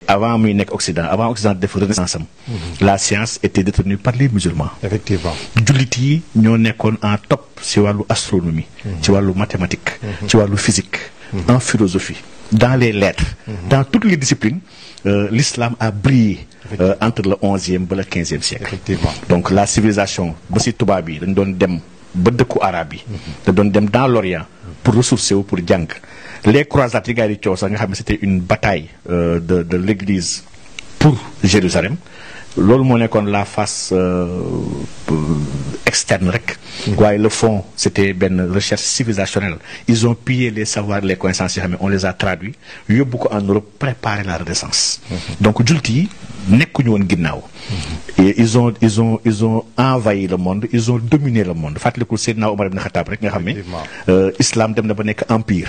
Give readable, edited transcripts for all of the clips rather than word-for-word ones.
avant muy nekk Occident avant Occident def renaissance am la science était détenue par les musulmans. Effectivement. jullit yi ñoo nekkoon en top ci wàllu astronomie. ci wàllu mathématique. ci wàllu physique. en philosophie. dans les lettres. dans toutes les disciplines l'islam a brillé. Entre le 11e ba le 15e siècle. Effectivement. Donc la civilisation ba ci tubaab yi dañ doon dem ba dëkku arabe yi. da doon dem dans l'Orient pour ressourcer wu pour jàng. Les croisades yi gars yi di coow sax nga xam ne c'était une bataille de l'église pour Jérusalem loolu moo nekkoon la face externe rek. waaye le fond c'était benn recherche civilisationnelle. Ils ont pillé les savoirs les connaissances yoo xam ne on les a traduits yóbbu ko en Europe préparer la Renaissance. Donc jullit yi nekkuñu woon ginnaaw. Et ils ont envahi le monde, ils ont dominé le monde. Fàttalikul Seydina Omar ibn Khattab rek nga xam ne islam dem na ba nekk empire.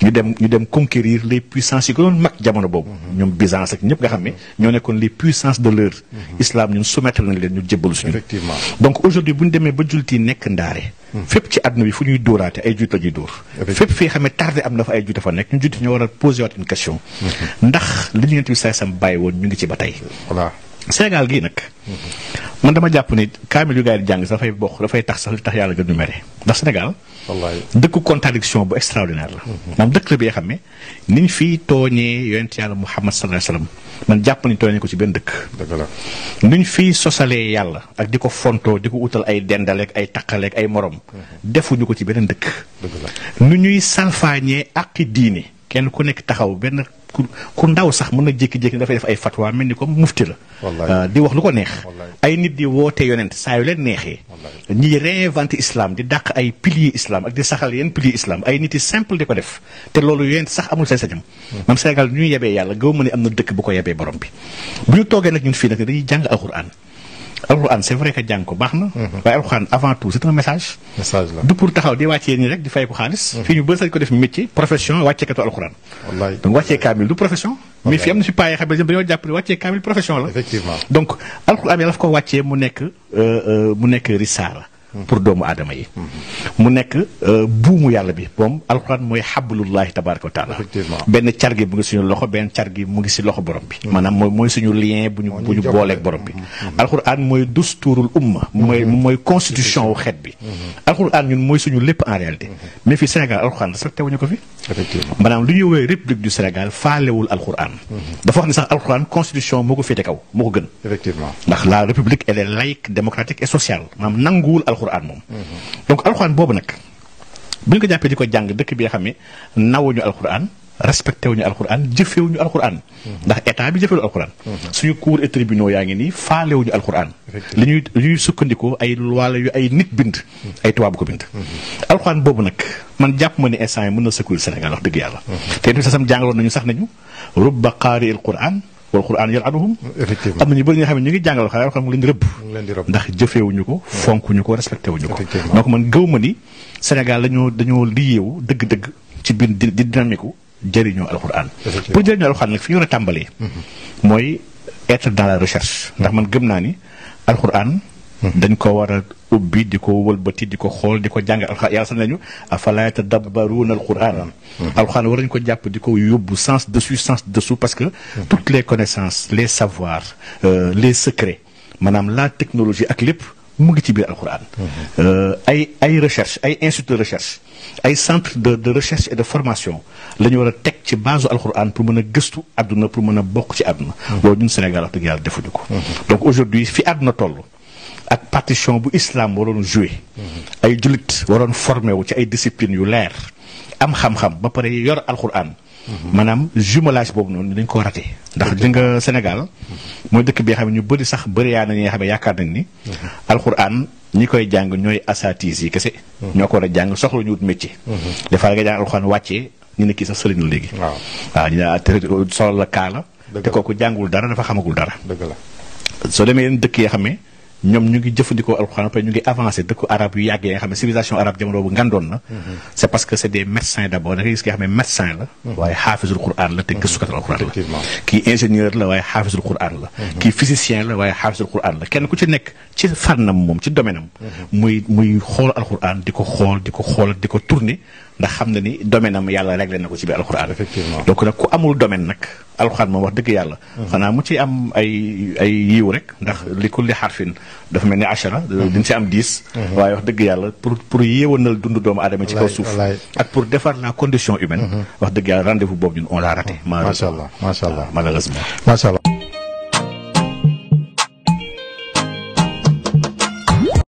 ñu dem conquérir les puissances yi gënoon mag jamono boobu. ñoom Byzance ak ñëpp nga xam ne ñoo nekkoon les puissances de l'heure. Islam ñun soumettre nañ leen ñu jébbalu suñu. Effectivement. Donc aujourd'hui bu ñu demee ba jullit yi nekk ndaare. fépp ci àdduna bi fu ñuy dóoraate ay jullit la ñuy dóor. fépp fii xam ne tardé am na fa ay jullit fa nekk ñu jullit ñoo war a poser waat une question. ndax li ñu Yonent bi sam bàyyi woon ñu ngi ci ba tey. Voilà. Sénégal gii nag man dama jàpp ni kaamil yu gars yi di jàng dafay bokk dafay tax sax li tax yàlla gën ñu mere ndax Sénégal wallaay dëkku contradiction bu extraordinaire la maanaam dëkk la bi nga xam ne niñ fii tooñee yonent yàlla Muhammad sallallahu alayhi wasallam man jàpp nañ tooñee ko ci benn dëkk. dëgg la niñ fii sosalee yàlla ak di ko fontoo di ko utal ay dendaleek ay taqaleek ay morom defuñu ko ci beneen dëkk. dëgg la nu ñuy salfaañee aqi diine kenn ku nekk taxaw benn ku ndaw sax mën na jékki-jékki dafay def ay fatwa mel ni comme mufti la. di wax lu ko neex. ay nit di woote yonent saa yu leen neexee. ñiy réinventer islam di dàq ay piliers islam ak di saxal yenn piliers islam ay nit yi simple di ko def te loolu yonent sax amul sañ-sañam. man Sénégal ñu yebee yàlla gaw ma ne am na dëkk bu ko yebee borom bi. bu ñu toogee nag ñun fii nag dañuy jàng alxuraan. alxuraan c'est vrai que jàng ko baax na. waaye alxuraan avant tout c'est un message. message la du pour taxaw di wàccee nii rek di fay ko xaalis. fii ñu bëri sañ ko def métier profession wàcceekatu alxuraan. wallaay donc wàccee kaamil du profession. mais fii am na fi paa yi xam ne dañoo jàpp ne wàccee kaamil profession la. effectivement donc alxuraan yàlla daf ko wàccee mu nekk risaala. pour doomu aadama yi. mu nekk buumu yàlla bi moom alxuraan mooy xablullahi tabaraka wa taala. effectivement benn car gi mu ngi suñu loxo benn car gi mu ngi si loxo borom bi. maanaam mooy suñu lien bu ñu booleeg borom bi. alxuraan mooy dusturul umma. mooy constitution wu xeet bi. alxuraan ñun mooy suñu lépp en réalité. mais fii Sénégal alxuraan respecté wuñu ko fi. effectivement maanaam lu ñuy woowee république du Sénégal faalewul alxuraan. dafa wax ni sax alxuraan constitution moo ko féete kaw moo ko gën. effectivement ndax la république elle est laïque démocratique et sociale maanaam nanguwul alxuraan moom. donc alxuraan boobu nag bu ñu ko jàppee di ko jàng dëkk bi nga xam ne nawuñu alxuraan respecté wuñu alxuraan jëfewuñu alxuraan. ndax état bi jëfewuñu alxuraan. suñu cours et tribunaux yaa ngi nii faalewuñu alxuraan. li ñuy sukkandikoo ay loi yu ay nit bind. ay tubaab ko bind. alxuraan boobu nag man jàpp ma ni instant yi mën na secourir Sénégal wax dëgg yàlla. te itam sam jàngaloon nañu sax nañu rubba qaari al quran wal quran yal'anuhum. effectivement am na ñu bëri ñoo xam ne ñu ngi jàngal xale xam nga leen rëbb. ndax jëfeewuñu ko fonkuñu ko respecté wuñu ko. donc man gëw ma ni Sénégal dañoo liyeewu dëgg-dëgg ci biir di dynamique jëriñoo alxuraan. pour jëriñoo alxuraan nag fi ñu war a tàmbalee. mooy être dans la recherche. ndax man gëm naa ni alxuraan. dañ ko war a ubbi di ko wëlbati di ko xool di ko jàng alxuraan yàlla sax nañu afalaa yatadabbaruuna alxuraan. alxuraan war nañu ko jàpp di ko yóbbu sens dessous parce que toutes les connaissances les savoirs les secrets maanaam la technologie ak lépp mu ngi ci biir alxuraan. ay recherche ay institut de recherche ay centre de recherche et de formation la ñu war a teg ci base alxuraan pour mën a gëstu àdduna pour mën a bokk ci àdduna. loolu ñun Sénégal wax dëgg yàlla defuñu ko. donc aujourd'hui fi àdduna toll. ak partition bu islam waroon joué. ay jullit waroon formé wu ci ay discipline yu leer am xam-xam ba pare yor alxuraan. maanaam jumelage boobu noonu dañ ko raté. ndax di nga Sénégal mooy dëkk bi nga xam ne ñu bëri sax bëri yaa na ñi nga xam ne yaakaar nañ ni. alxuraan ñi koy jàng ñooy asatis yi kese. ñoo ko war a jàng soxla ñu wut métier. des fois nga jàng alxuraan wàccee ñu ne kii sax sëriñu léegi. waaw ñu ne solo la kaala. te kooku jàngul dara dafa xamagul dara. dëgg la soo demee yeneen dëkk yi xam ne ñoom ñu ngi jëfandikoo alxuraan après ñu ngi avancé dëkku arabe yu yàgg yi nga xam ne civilisation arabe jamono bu ngandoon na. c'est parce que c'est des médecins d'abord da ngay gis ki nga xam ne médecin la. waaye xaafizul quran la te gëstukat alxuraan la. kii ingénieur la waaye xaafizul quran la. kii physicien la waaye xaafizul quran la kenn ku ci nekk ci fànnam moom ci domaine am. muy xool alxuraan di ko xool di ko tourner ndax xam na ni domaine am yàlla réglé na ko ci biir alxuraan. effectivement donc nag ku amul domaine nag alxuraan moom wax dëgg yàlla xanaa mu ci am ay yiw rek ndax li kulli xarfin dafa mel ni achara diñ ci am 10 waaye wax dëgg yàlla pour yéewanal dund doomu aadama ci kaw suuf ak pour defar la condition humaine wax dëgg yàlla rendez-vous boobu ñun on l'a raté macha allah malheureusement macha allah